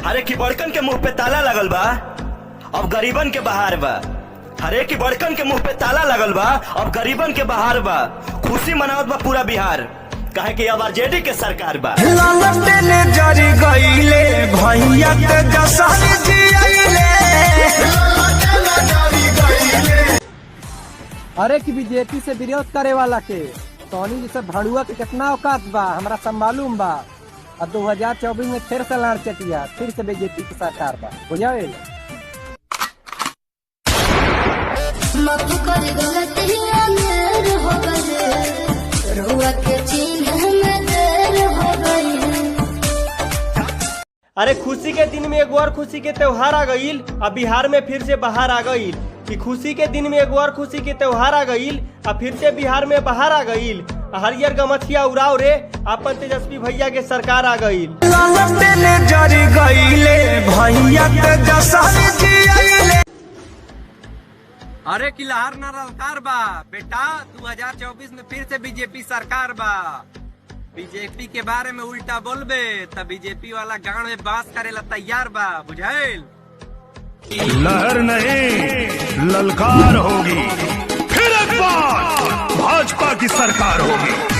हरे की बड़कन के मुंह पे ताला लगल बा, अब गरीबन के बहार बा। हरे की बड़कन के मुंह पे ताला लगल बा, अब गरीबन के बहार बा। खुशी मनावत बा पूरा बिहार, कहे कि अब आरजेडी के सरकार बा। अरे की बीजेपी से विरोध करे वाला के सोनी जैसे भड़ुआ के कितना औकात बा हमरा सब मालूम बा। और 2024 में फिर से लाड़ चटिया, फिर से बीजेपी की सरकार बा, बुझावे। अरे खुशी के दिन में एक और खुशी के त्योहार आ गईल, अब बिहार में फिर से बाहर आ गईल। कि खुशी के दिन में एक और खुशी के त्योहार आ गईल, अब फिर से बिहार में बाहर आ गईल। हरियर गमछिया उड़ाओ रे, अपन तेजस्वी भैया के सरकार आ गईल। अरे की लहर न ललकार बा बेटा, 2024 में फिर से बीजेपी सरकार बा। बीजेपी के बारे में उल्टा बोलबे तब बीजेपी वाला गांव में बांस करेला तैयार बा, बुझाइल। लहर नहीं ललकार होगी, फिर एक बार भाजपा की सरकार होगी।